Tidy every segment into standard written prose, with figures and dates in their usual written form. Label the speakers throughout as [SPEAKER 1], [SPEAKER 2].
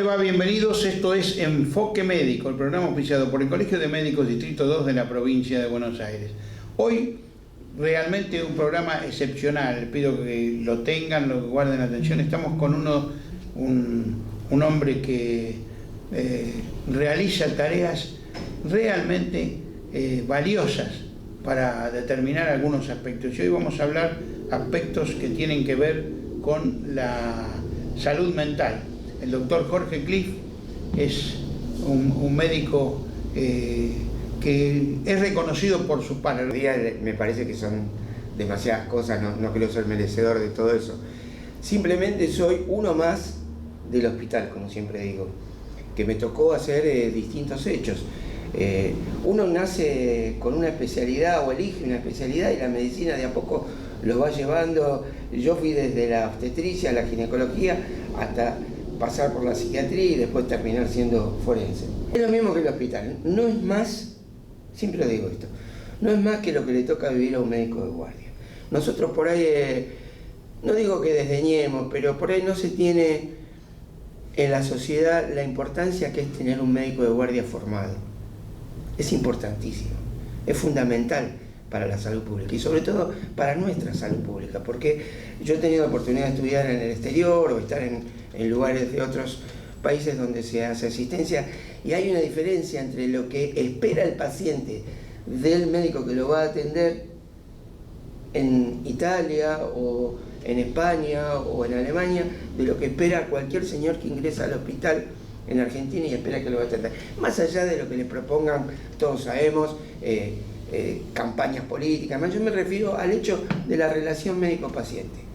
[SPEAKER 1] va? Bienvenidos. Esto es Enfoque Médico, el programa auspiciado por el Colegio de Médicos Distrito 2 de la provincia de Buenos Aires. Hoy realmente un programa excepcional. Pido que lo tengan, lo guarden atención. Estamos con un hombre que realiza tareas realmente valiosas para determinar algunos aspectos. Y hoy vamos a hablar aspectos que tienen que ver con la salud mental. El doctor Jorge Cliff es un médico que es reconocido por sus pares.
[SPEAKER 2] Me parece que son demasiadas cosas, no creo ser merecedor de todo eso. Simplemente soy uno más del hospital, como siempre digo, que me tocó hacer distintos hechos. Uno nace con una especialidad o elige una especialidad y la medicina de a poco lo va llevando. Yo fui desde la obstetricia, la ginecología, hasta pasar por la psiquiatría y después terminar siendo forense. Es lo mismo que el hospital, no es más, siempre lo digo esto, no es más que lo que le toca vivir a un médico de guardia. Nosotros por ahí, no digo que desdeñemos, pero por ahí no se tiene en la sociedad la importancia que es tener un médico de guardia formado. Es importantísimo, es fundamental para la salud pública y sobre todo para nuestra salud pública, porque yo he tenido la oportunidad de estudiar en el exterior o estar en lugares de otros países donde se hace asistencia, y hay una diferencia entre lo que espera el paciente del médico que lo va a atender en Italia o en España o en Alemania, de lo que espera cualquier señor que ingresa al hospital en Argentina y espera que lo va a atender. Más allá de lo que le propongan, todos sabemos, campañas políticas, yo me refiero al hecho de la relación médico-paciente.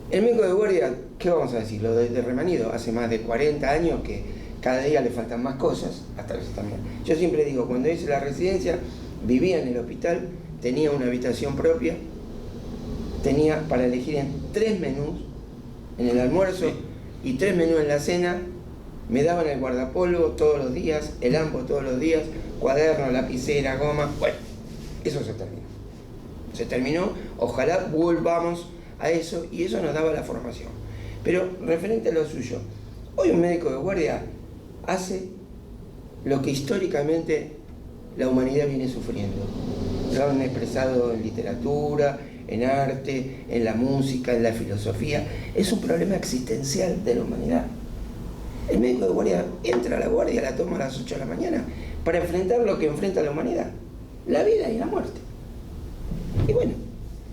[SPEAKER 2] El médico de guardia, ¿qué vamos a decir? Lo de remanido, hace más de 40 años que cada día le faltan más cosas, hasta que se también. Yo siempre digo, cuando hice la residencia, vivía en el hospital, tenía una habitación propia, tenía para elegir en 3 menús en el almuerzo y 3 menús en la cena. Me daban el guardapolvo todos los días, el AMPO todos los días, cuaderno, lapicera, goma. Bueno, eso se terminó. Se terminó, ojalá volvamos a eso, y eso nos daba la formación. Pero referente a lo suyo, hoy un médico de guardia hace lo que históricamente la humanidad viene sufriendo. Lo han expresado en literatura, en arte, en la música, en la filosofía. Es un problema existencial de la humanidad. El médico de guardia entra a la guardia, la toma a las 8 de la mañana para enfrentar lo que enfrenta la humanidad, la vida y la muerte. Y bueno,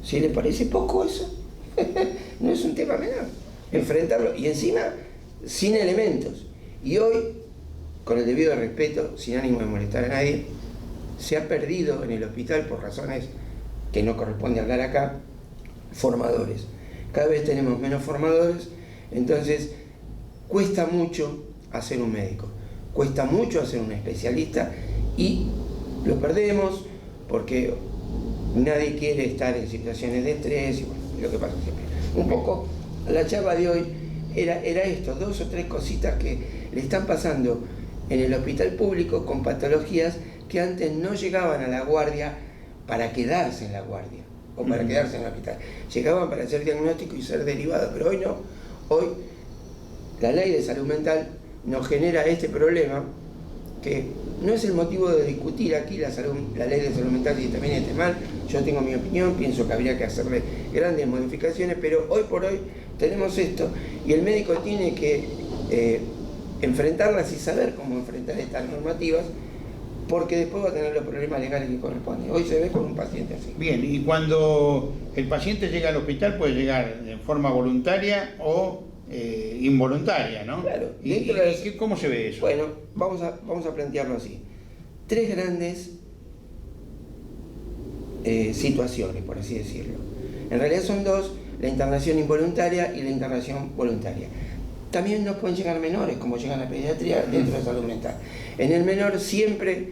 [SPEAKER 2] si le parece poco eso, no es un tema menor, enfrentarlo, y encima sin elementos. Y hoy, con el debido respeto, sin ánimo de molestar a nadie, se ha perdido en el hospital, por razones que no corresponde hablar acá, formadores. Cada vez tenemos menos formadores, entonces cuesta mucho hacer un médico, cuesta mucho hacer un especialista, y lo perdemos porque nadie quiere estar en situaciones de estrés y bueno, lo que pasa siempre. Un poco la charla de hoy era esto, 2 o 3 cositas que le están pasando en el hospital público con patologías que antes no llegaban a la guardia para quedarse en la guardia o para quedarse en el hospital. Llegaban para hacer diagnóstico y ser derivados, pero hoy no. Hoy la ley de salud mental nos genera este problema, que no es el motivo de discutir aquí la ley de salud mental, si también está mal. Yo tengo mi opinión, pienso que habría que hacerle grandes modificaciones, pero hoy por hoy tenemos esto, y el médico tiene que enfrentarlas y saber cómo enfrentar estas normativas, porque después va a tener los problemas legales que corresponden. Hoy se ve con un paciente así.
[SPEAKER 1] Bien, y cuando el paciente llega al hospital puede llegar de forma voluntaria o involuntaria, ¿no?
[SPEAKER 2] Claro.
[SPEAKER 1] ¿Cómo se ve eso?
[SPEAKER 2] Bueno, vamos a plantearlo así. 3 grandes situaciones, por así decirlo. En realidad son 2, la internación involuntaria y la internación voluntaria. También nos pueden llegar menores, como llegan a la pediatría dentro de salud mental. En el menor siempre,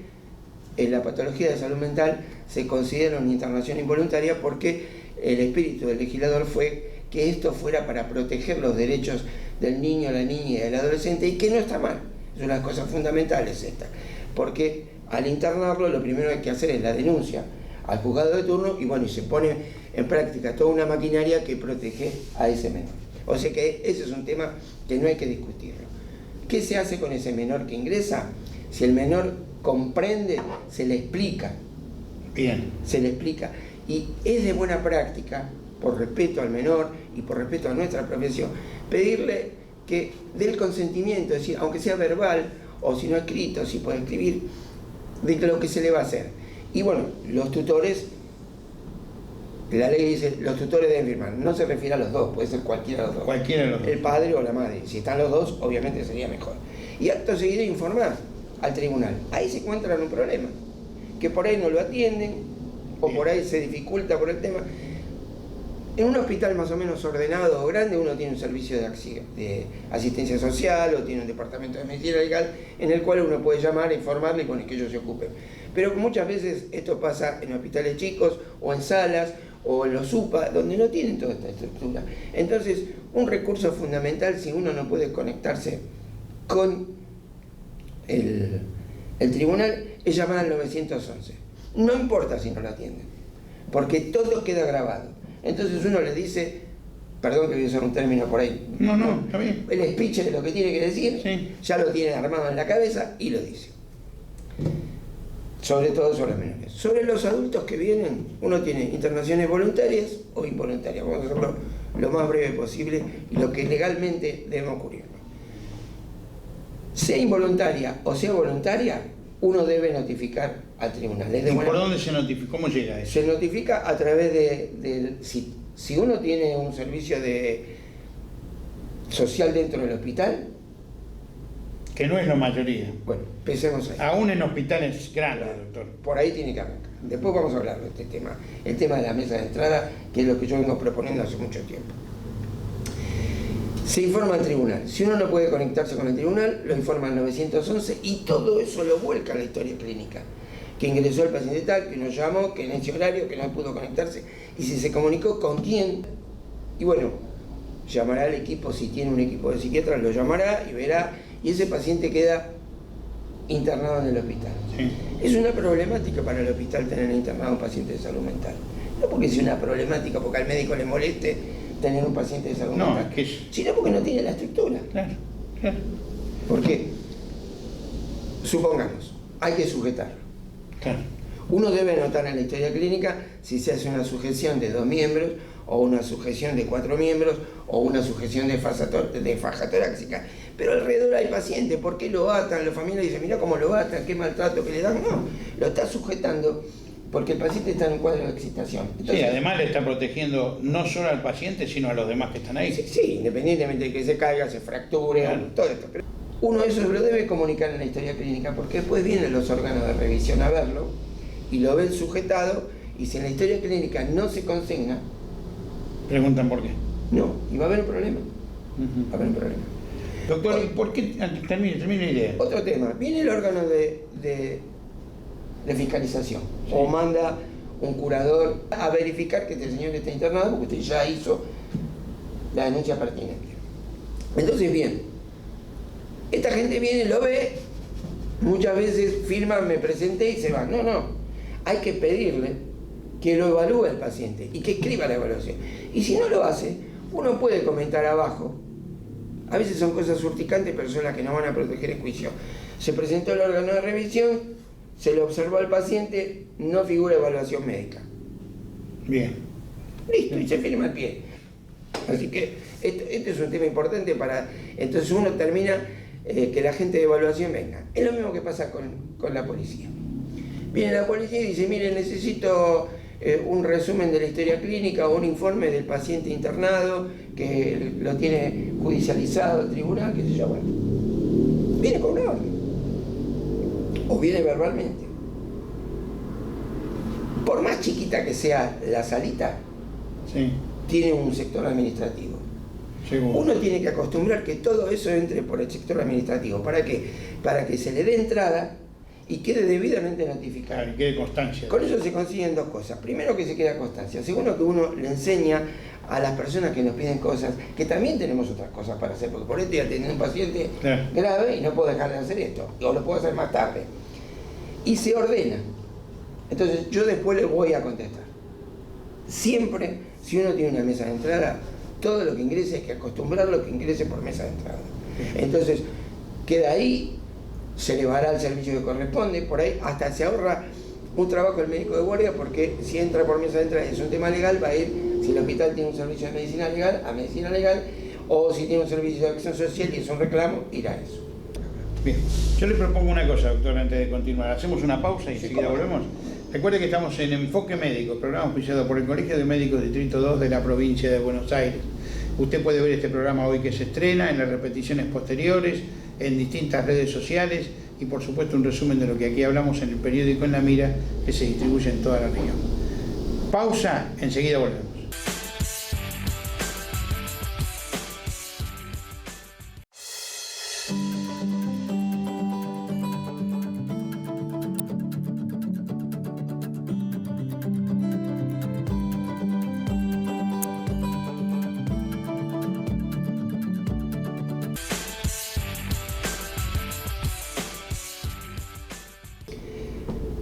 [SPEAKER 2] en la patología de salud mental, se considera una internación involuntaria porque el espíritu del legislador fue que esto fuera para proteger los derechos del niño, la niña y del adolescente, y que no está mal. Es una de las cosas fundamentales esta, porque al internarlo lo primero que hay que hacer es la denuncia al juzgado de turno, y bueno, y se pone en práctica toda una maquinaria que protege a ese menor. O sea que ese es un tema que no hay que discutirlo. ¿Qué se hace con ese menor que ingresa? Si el menor comprende, se le explica.
[SPEAKER 1] Bien.
[SPEAKER 2] Se le explica. Y es de buena práctica, por respeto al menor y por respeto a nuestra profesión, pedirle que dé el consentimiento, es decir, aunque sea verbal o si no escrito, si puede escribir, de lo que se le va a hacer. Y bueno, los tutores, la ley dice, los tutores deben firmar. No se refiere a los dos, puede ser cualquiera de los dos.
[SPEAKER 1] Cualquiera de los dos.
[SPEAKER 2] El padre o la madre. Si están los dos, obviamente sería mejor. Y acto seguido informar al tribunal. Ahí se encuentran un problema, que por ahí no lo atienden, o por ahí se dificulta por el tema. En un hospital más o menos ordenado o grande, uno tiene un servicio de asistencia social o tiene un departamento de medicina legal en el cual uno puede llamar, informarle y con el que ellos se ocupen. Pero muchas veces esto pasa en hospitales chicos o en salas o en los UPA, donde no tienen toda esta estructura. Entonces, un recurso fundamental, si uno no puede conectarse con el tribunal, es llamar al 911. No importa si no lo atienden, porque todo queda grabado. Entonces uno le dice, perdón que voy a usar un término por ahí,
[SPEAKER 1] No, está bien.
[SPEAKER 2] el speech de lo que tiene que decir,
[SPEAKER 1] Sí.
[SPEAKER 2] ya lo tiene armado en la cabeza y lo dice. Sobre todo sobre los menores. Sobre los adultos que vienen, uno tiene internaciones voluntarias o involuntarias. Vamos a hacerlo lo más breve posible y lo que legalmente debe ocurrir. Sea involuntaria o sea voluntaria, uno debe notificar al tribunal.
[SPEAKER 1] ¿Y por dónde se notifica? ¿Cómo llega eso?
[SPEAKER 2] Se notifica a través de si uno tiene un servicio social dentro del hospital.
[SPEAKER 1] Que no es la mayoría.
[SPEAKER 2] Bueno, pensemos ahí.
[SPEAKER 1] Aún en hospitales grandes, doctor.
[SPEAKER 2] Por ahí tiene que arrancar. Después vamos a hablar de este tema. El tema de la mesa de entrada, que es lo que yo vengo proponiendo hace mucho tiempo. Se informa al tribunal. Si uno no puede conectarse con el tribunal, lo informa al 911 y todo eso lo vuelca a la historia clínica. Que ingresó el paciente tal, que nos llamó, que en ese horario, que no pudo conectarse, y si se comunicó con quién. Y bueno, llamará al equipo, si tiene un equipo de psiquiatras, lo llamará y verá, y ese paciente queda internado en el hospital.
[SPEAKER 1] Sí.
[SPEAKER 2] Es una problemática para el hospital tener internado a un paciente de salud mental. No porque sea una problemática, porque al médico le moleste tener un paciente de salud mental,
[SPEAKER 1] Es que es...
[SPEAKER 2] sino porque no tiene la estructura.
[SPEAKER 1] Claro.
[SPEAKER 2] ¿Por qué? Supongamos, hay que sujetarlo.
[SPEAKER 1] Claro.
[SPEAKER 2] Uno debe anotar en la historia clínica si se hace una sujeción de 2 miembros, o una sujeción de 4 miembros, o una sujeción de faja torácica. Pero alrededor hay pacientes, ¿por qué lo atan? La familia dice, mira cómo lo atan, qué maltrato que le dan. No, lo está sujetando porque el paciente está en un cuadro de excitación. Entonces,
[SPEAKER 1] Sí, además le está protegiendo no solo al paciente, sino a los demás que están ahí.
[SPEAKER 2] sí, independientemente de que se caiga, se fracture,
[SPEAKER 1] Claro.
[SPEAKER 2] todo esto. Pero uno eso lo debe comunicar en la historia clínica, porque después vienen los órganos de revisión a verlo y lo ven sujetado, y si en la historia clínica no se consigna,
[SPEAKER 1] Preguntan por qué.
[SPEAKER 2] no, y va a haber un problema.
[SPEAKER 1] Ujú.
[SPEAKER 2] Va a haber un problema.
[SPEAKER 1] Doctor, ¿y por qué? Termine la idea.
[SPEAKER 2] Otro tema, viene el órgano de fiscalización,
[SPEAKER 1] Sí.
[SPEAKER 2] o manda un curador a verificar que este señor está internado porque usted ya hizo la denuncia pertinente. Entonces, bien, esta gente viene, lo ve, muchas veces firma, me presenté y se va. No, hay que pedirle que lo evalúe el paciente y que escriba la evaluación. Y si no lo hace, uno puede comentar abajo. A veces son cosas urticantes, pero son las que nos van a proteger en juicio. Se presentó el órgano de revisión, se le observó al paciente, no figura evaluación médica.
[SPEAKER 1] Bien.
[SPEAKER 2] Listo, y se firma al pie. Así que este es un tema importante para... Entonces uno termina que la gente de evaluación venga. Es lo mismo que pasa con la policía. Viene la policía y dice, mire, necesito un resumen de la historia clínica o un informe del paciente internado que lo tiene judicializado el tribunal, qué sé yo, bueno. Viene con una orden. O viene verbalmente. Por más chiquita que sea la salita,
[SPEAKER 1] Sí,
[SPEAKER 2] tiene un sector administrativo.
[SPEAKER 1] seguro.
[SPEAKER 2] Uno tiene que acostumbrar que todo eso entre por el sector administrativo. ¿Para qué? Para que se le dé entrada y quede debidamente notificado.
[SPEAKER 1] Claro, y quede constancia.
[SPEAKER 2] Con eso se consiguen dos cosas. Primero, que se queda constancia. Segundo, que uno le enseña a las personas que nos piden cosas que también tenemos otras cosas para hacer, porque por esto ya tenés un paciente
[SPEAKER 1] Claro.
[SPEAKER 2] grave y no puedo dejar de hacer esto, o lo puedo hacer más tarde. Y se ordena. Entonces yo después le voy a contestar. Siempre, si uno tiene una mesa de entrada, todo lo que ingrese hay que acostumbrarlo a que ingrese por mesa de entrada. Entonces, queda ahí, se le va el servicio que corresponde, por ahí hasta se ahorra un trabajo el médico de guardia, porque si entra por mesa de entrada es un tema legal, va a ir, si el hospital tiene un servicio de medicina legal, a medicina legal, o si tiene un servicio de acción social y es un reclamo, irá a eso.
[SPEAKER 1] Bien, yo le propongo una cosa, doctor, antes de continuar. Hacemos una pausa y enseguida volvemos. Recuerde que estamos en Enfoque Médico, programa auspiciado por el Colegio de Médicos Distrito 2 de la provincia de Buenos Aires. Usted puede ver este programa hoy que se estrena, en las repeticiones posteriores, en distintas redes sociales y por supuesto un resumen de lo que aquí hablamos en el periódico En la Mira, que se distribuye en toda la región. Pausa, enseguida volvemos.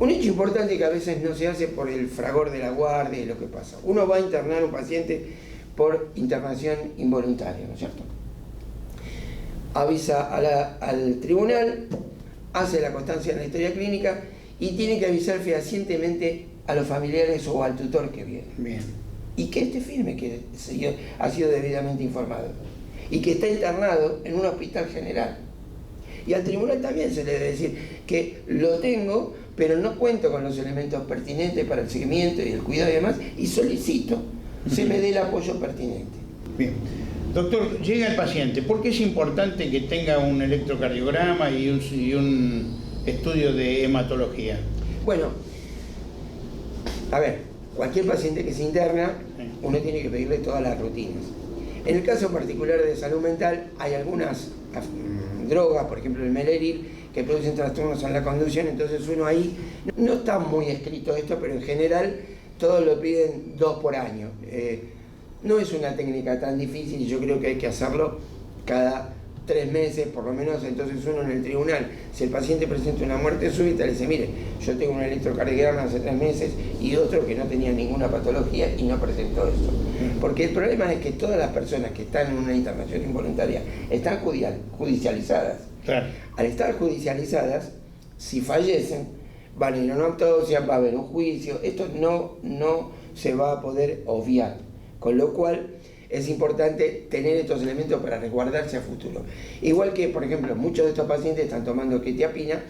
[SPEAKER 2] Un hecho importante que a veces no se hace por el fragor de la guardia y lo que pasa. Uno va a internar a un paciente por internación involuntaria, ¿no es cierto? Avisa al tribunal, hace la constancia en la historia clínica y tiene que avisar fehacientemente a los familiares o al tutor que viene.
[SPEAKER 1] Bien.
[SPEAKER 2] Y que este firme que ha sido debidamente informado y que está internado en un hospital general. Y al tribunal también se le debe decir que lo tengo, pero no cuento con los elementos pertinentes para el seguimiento y el cuidado y demás, y solicito se me dé el apoyo pertinente.
[SPEAKER 1] Bien. Doctor, llega el paciente. ¿Por qué es importante que tenga un electrocardiograma y un estudio de hematología?
[SPEAKER 2] Bueno, a ver, cualquier paciente que se interna, uno tiene que pedirle todas las rutinas. En el caso particular de salud mental, hay algunas drogas, por ejemplo el Meleril, que producen trastornos en la conducción, entonces uno ahí, no está muy escrito esto, pero en general todos lo piden 2 por año. No es una técnica tan difícil y yo creo que hay que hacerlo cada 3 meses, por lo menos. Entonces uno en el tribunal, si el paciente presenta una muerte súbita, le dice, mire, yo tengo un electrocardiograma hace 3 meses y otro que no tenía ninguna patología y no presentó esto. Porque el problema es que todas las personas que están en una internación involuntaria están judicializadas.
[SPEAKER 1] Claro.
[SPEAKER 2] Al estar judicializadas, si fallecen, van a ir a una autopsia, va a haber un juicio, esto no se va a poder obviar, con lo cual es importante tener estos elementos para resguardarse a futuro. Igual que, por ejemplo, muchos de estos pacientes están tomando quetiapina,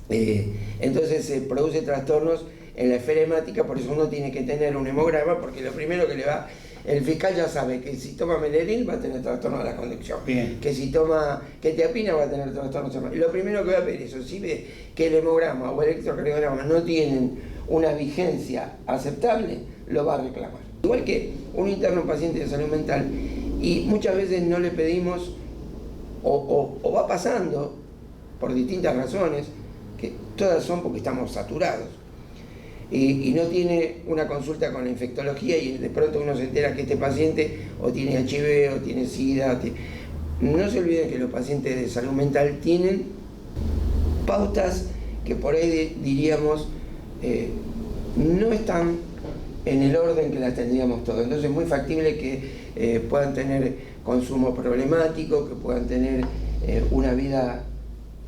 [SPEAKER 2] entonces se producen trastornos en la esfera hemática, por eso uno tiene que tener un hemograma, porque lo primero que le va... El fiscal ya sabe que si toma Meleril va a tener trastorno de la conducción.
[SPEAKER 1] Bien.
[SPEAKER 2] Que si toma quetiapina va a tener trastorno. Lo primero que va a ver eso, si ve que el hemograma o el electrocardiograma no tienen una vigencia aceptable, lo va a reclamar. Igual que un interno paciente de salud mental, y muchas veces no le pedimos, o va pasando por distintas razones, que todas son porque estamos saturados. Y no tiene una consulta con la infectología y de pronto uno se entera que este paciente o tiene HIV o tiene SIDA. No se olviden que los pacientes de salud mental tienen pautas que por ahí diríamos no están en el orden que las tendríamos todos. Entonces es muy factible que puedan tener consumo problemático, que puedan tener una vida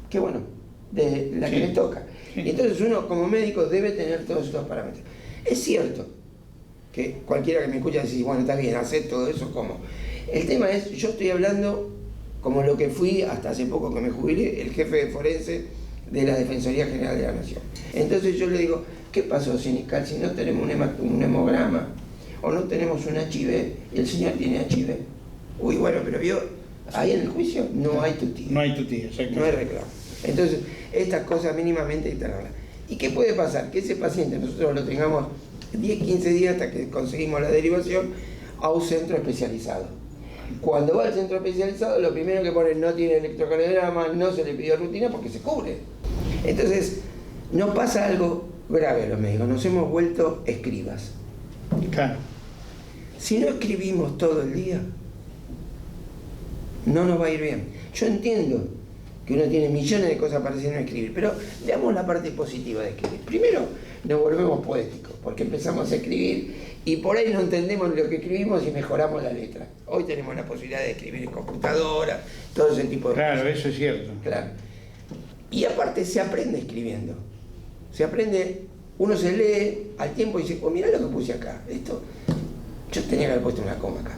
[SPEAKER 2] que bueno, de la que les toca. Y entonces uno como médico debe tener todos estos parámetros. Es cierto que cualquiera que me escucha dice, bueno, está bien, hacer todo eso, ¿cómo? El tema es, yo estoy hablando como lo que fui hasta hace poco que me jubilé, el jefe de forense de la Defensoría General de la Nación. Entonces yo le digo, ¿qué pasó, Sinical, si no tenemos un hemograma o no tenemos un HIV y el señor tiene HIV? Uy, bueno, pero vio, ahí en el juicio no hay tutía.
[SPEAKER 1] No hay tutía, exacto.
[SPEAKER 2] No hay reclamo. Entonces, estas cosas mínimamente hay que tenerlas. ¿Y qué puede pasar? Que ese paciente nosotros lo tengamos 10, 15 días hasta que conseguimos la derivación a un centro especializado. Cuando va al centro especializado, lo primero que pone no tiene electrocardiograma, no se le pidió rutina porque se cubre. Entonces, nos pasa algo grave a los médicos, nos hemos vuelto escribas.
[SPEAKER 1] Claro.
[SPEAKER 2] Si no escribimos todo el día, no nos va a ir bien. Yo entiendo que uno tiene millones de cosas para hacer y no escribir, pero veamos la parte positiva de escribir. Primero, nos volvemos poéticos, porque empezamos a escribir y por ahí no entendemos lo que escribimos y mejoramos la letra. Hoy tenemos la posibilidad de escribir en computadora, todo ese tipo de cosas.
[SPEAKER 1] Claro, eso es cierto.
[SPEAKER 2] Claro. Y aparte se aprende escribiendo. Se aprende, uno se lee al tiempo y dice, oh, mirá lo que puse acá. Esto, yo tenía que haber puesto una coma acá.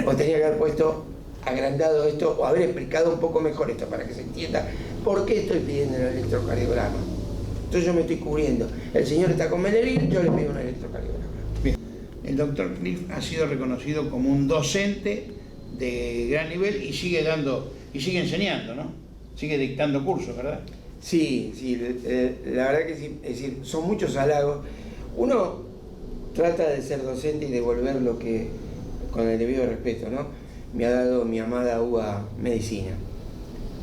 [SPEAKER 2] O tenía que haber puesto agrandado esto, o haber explicado un poco mejor esto para que se entienda por qué estoy pidiendo el electrocardiograma. Entonces yo me estoy cubriendo. El señor está con Menelik, yo le pido un electrocardiograma.
[SPEAKER 1] Bien. El doctor Cliff ha sido reconocido como un docente de gran nivel y sigue dando, y sigue enseñando, ¿no? Sigue dictando cursos, ¿verdad?
[SPEAKER 2] Sí, sí, la verdad que sí, es decir, son muchos halagos. Uno trata de ser docente y devolver lo que, con el debido respeto, ¿no? Me ha dado mi amada UBA Medicina.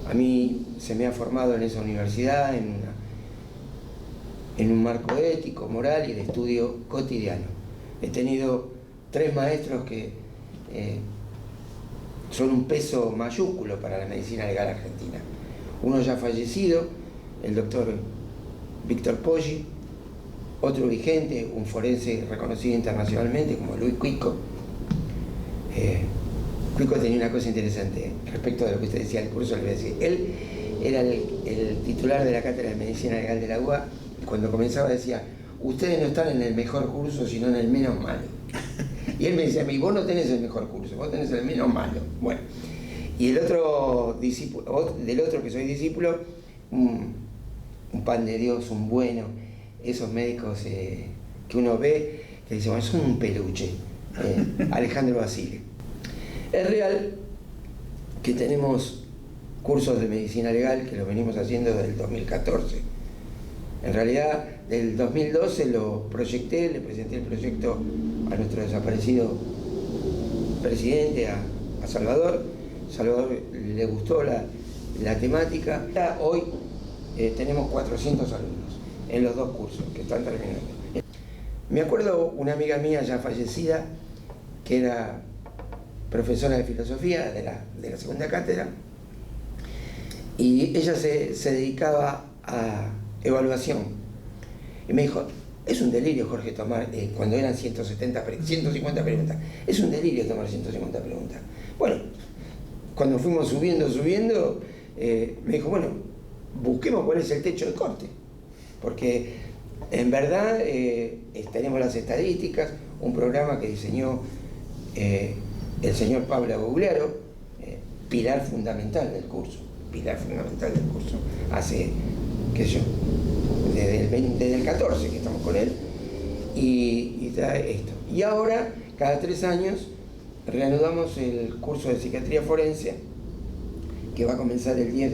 [SPEAKER 2] A mí se me ha formado en esa universidad, en un marco ético, moral y de estudio cotidiano. He tenido 3 maestros que son un peso mayúsculo para la medicina legal argentina. Uno ya fallecido, el doctor Víctor Poggi, otro vigente, un forense reconocido internacionalmente como Luis Cuico. Cuico tenía una cosa interesante respecto de lo que usted decía del curso, le voy a decir. Él era el titular de la cátedra de medicina legal de la UBA y cuando comenzaba decía, ustedes no están en el mejor curso sino en el menos malo. Y él me decía a mí, vos no tenés el mejor curso, vos tenés el menos malo. Bueno, y el otro discípulo, del otro que soy discípulo, un pan de Dios, un bueno, esos médicos que uno ve, que dicen, bueno, son un peluche, Alejandro Basile. Es real que tenemos cursos de medicina legal que lo venimos haciendo desde el 2014. En realidad, del 2012 lo proyecté, le presenté el proyecto a nuestro desaparecido presidente, a Salvador. Salvador le gustó la temática. Hoy tenemos 400 alumnos en los 2 cursos que están terminando. Me acuerdo una amiga mía ya fallecida, que era profesora de filosofía de la segunda cátedra, y ella se dedicaba a evaluación. Y me dijo, es un delirio, Jorge, tomar, cuando eran 150 preguntas, es un delirio tomar 150 preguntas. Bueno, cuando fuimos subiendo, me dijo, bueno, busquemos cuál es el techo de corte, porque en verdad tenemos las estadísticas, un programa que diseñó el señor Pablo Gugliaro, pilar fundamental del curso, hace, qué sé yo, desde el 14 que estamos con él, y trae esto. Y ahora, cada 3 años, reanudamos el curso de psiquiatría forense, que va a comenzar el 10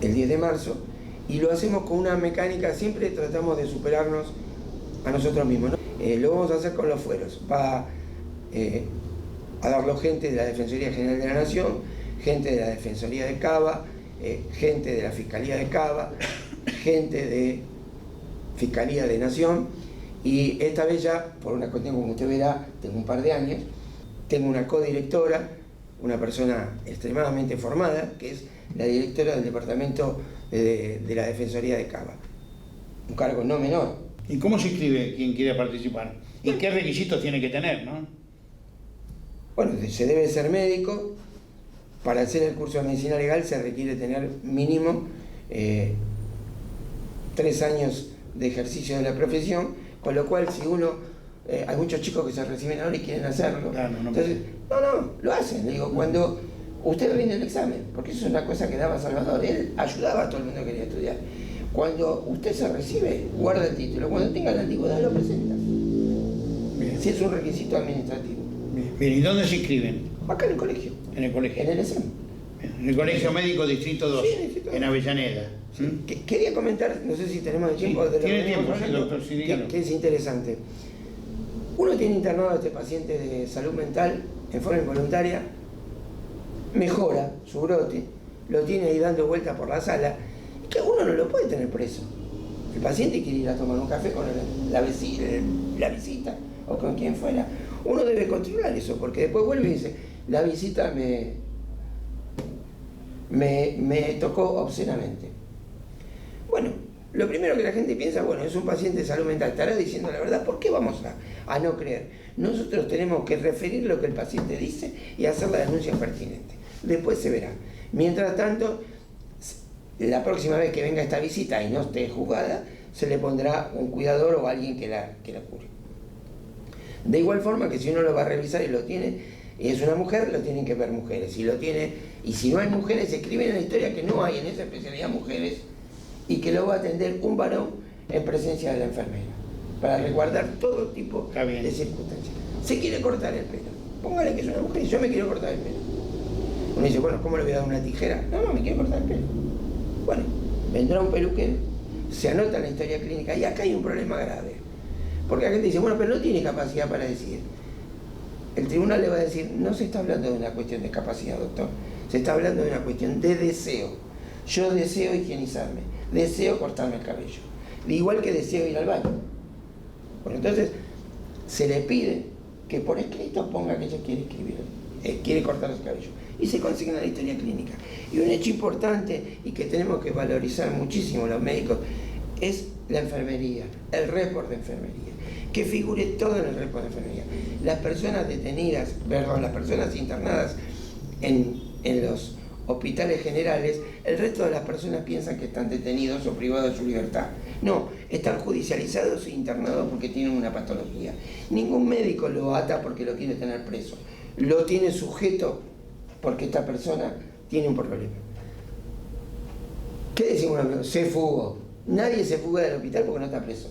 [SPEAKER 2] de marzo, y lo hacemos con una mecánica, siempre tratamos de superarnos a nosotros mismos, ¿no? Lo vamos a hacer con los fueros. Va a darlo gente de la Defensoría General de la Nación, gente de la Defensoría de Cava, gente de la Fiscalía de Cava, gente de Fiscalía de Nación, y esta vez ya, por una cuestión como usted verá, tengo un par de años, tengo una codirectora, una persona extremadamente formada, que es la directora del departamento de la Defensoría de Cava. Un cargo no menor.
[SPEAKER 1] ¿Y cómo se inscribe quien quiere participar? ¿Y qué requisitos tiene que tener, no?
[SPEAKER 2] Bueno, se debe ser médico. Para hacer el curso de medicina legal se requiere tener mínimo 3 años de ejercicio de la profesión, con lo cual si uno, hay muchos chicos que se reciben ahora y quieren hacerlo,
[SPEAKER 1] claro,
[SPEAKER 2] entonces, no, lo hacen. Le digo, cuando usted rinde el examen, porque eso es una cosa que daba Salvador, él ayudaba a todo el mundo que quería estudiar. Cuando usted se recibe, guarda el título, cuando tenga la antigüedad lo presenta. Bien. Si es un requisito administrativo.
[SPEAKER 1] Bien, ¿y dónde se inscriben?
[SPEAKER 2] Acá en el colegio.
[SPEAKER 1] En el colegio.
[SPEAKER 2] En el ESEM.
[SPEAKER 1] En el Colegio Médico Distrito 2,
[SPEAKER 2] sí,
[SPEAKER 1] en Avellaneda.
[SPEAKER 2] Sí. Quería comentar, no sé si tenemos el tiempo,
[SPEAKER 1] sí,
[SPEAKER 2] de lo
[SPEAKER 1] tiene
[SPEAKER 2] que
[SPEAKER 1] tiempo, sí, doctor, sí,
[SPEAKER 2] que es interesante. Uno tiene internado a este paciente de salud mental en forma involuntaria, mejora su brote, lo tiene ahí dando vueltas por la sala, y que uno no lo puede tener preso. El paciente quiere ir a tomar un café con la visita o con quien fuera. Uno debe controlar eso, porque después vuelve y dice, la visita me me tocó obscenamente. Bueno, lo primero que la gente piensa, bueno, es un paciente de salud mental, estará diciendo la verdad, ¿por qué vamos a no creer? Nosotros tenemos que referir lo que el paciente dice y hacer la denuncia pertinente. Después se verá. Mientras tanto, la próxima vez que venga esta visita y no esté juzgada, se le pondrá un cuidador o alguien que la cure. De igual forma que si uno lo va a revisar y lo tiene, y es una mujer, lo tienen que ver mujeres. Y si no hay mujeres, escriben en la historia que no hay en esa especialidad mujeres y que lo va a atender un varón en presencia de la enfermera, para resguardar todo tipo de circunstancias. Se quiere cortar el pelo, póngale que es una mujer, yo me quiero cortar el pelo. Uno dice, bueno, ¿cómo le voy a dar una tijera? No, me quiero cortar el pelo. Bueno, vendrá un peluquero, se anota en la historia clínica y acá hay un problema grave. Porque la gente dice, bueno, pero no tiene capacidad para decidir. El tribunal le va a decir, no se está hablando de una cuestión de capacidad, doctor, se está hablando de una cuestión de deseo. Yo deseo higienizarme, deseo cortarme el cabello, igual que deseo ir al baño. Bueno, entonces se le pide que por escrito ponga que ella quiere escribir, quiere cortarse el cabello, y se consigna la historia clínica. Y un hecho importante y que tenemos que valorizar muchísimo los médicos es la enfermería, el report de enfermería, que figure todo en el report de enfermería. Las personas detenidas, las personas internadas en los hospitales generales, el resto de las personas piensan que están detenidos o privados de su libertad. No, están judicializados e internados porque tienen una patología. Ningún médico lo ata porque lo quiere tener preso. Lo tiene sujeto porque esta persona tiene un problema. ¿Qué decimos? Se fugó. Nadie se fuga del hospital porque no está preso,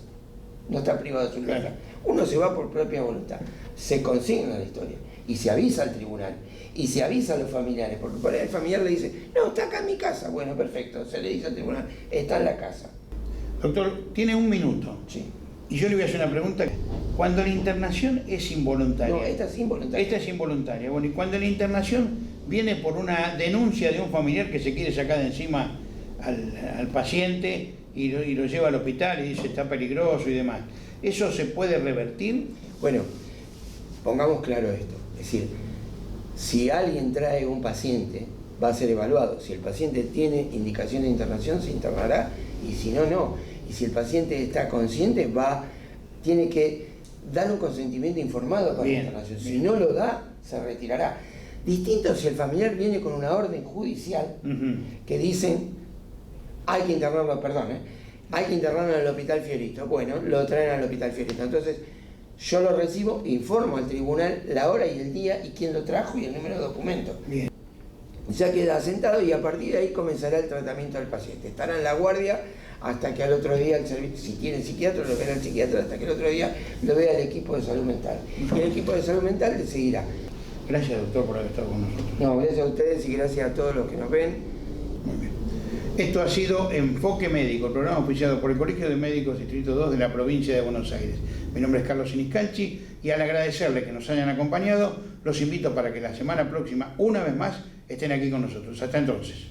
[SPEAKER 2] no está privado de su libertad. Uno se va por propia voluntad, se consigna la historia y se avisa al tribunal y se avisa a los familiares, porque por ahí el familiar le dice, no, está acá en mi casa. Bueno, perfecto, se le dice al tribunal, está en la casa.
[SPEAKER 1] Doctor, tiene un minuto.
[SPEAKER 2] Sí.
[SPEAKER 1] Y yo le voy a hacer una pregunta. Cuando la internación es involuntaria.
[SPEAKER 2] No, esta es involuntaria.
[SPEAKER 1] Esta es involuntaria. Bueno, y cuando la internación viene por una denuncia de un familiar que se quiere sacar de encima al paciente y lo lleva al hospital y dice está peligroso y demás, ¿eso se puede revertir?
[SPEAKER 2] Bueno, pongamos claro esto. Es decir, si alguien trae un paciente, va a ser evaluado. Si el paciente tiene indicación de internación, se internará, y si no, no. Y si el paciente está consciente, tiene que dar un consentimiento informado para la internación. Si no lo da, se retirará. Distinto si el familiar viene con una orden judicial que dicen hay que internarlo, hay que internarlo en el Hospital Fiorito. Bueno, lo traen al Hospital Fiorito. Entonces, yo lo recibo, informo al tribunal la hora y el día y quién lo trajo y el número de documento.
[SPEAKER 1] Bien.
[SPEAKER 2] Ya queda sentado y a partir de ahí comenzará el tratamiento del paciente. Estará en la guardia hasta que al otro día, si tiene psiquiatra, lo verá el psiquiatra, hasta que el otro día lo vea el equipo de salud mental. Y el equipo de salud mental le seguirá.
[SPEAKER 1] Gracias, doctor, por haber estado con nosotros.
[SPEAKER 2] No, gracias a ustedes y gracias a todos los que nos ven.
[SPEAKER 1] Muy bien. Esto ha sido Enfoque Médico, el programa oficiado por el Colegio de Médicos Distrito 2 de la provincia de Buenos Aires. Mi nombre es Carlos Siniscalchi y al agradecerle que nos hayan acompañado, los invito para que la semana próxima, una vez más, estén aquí con nosotros. Hasta entonces.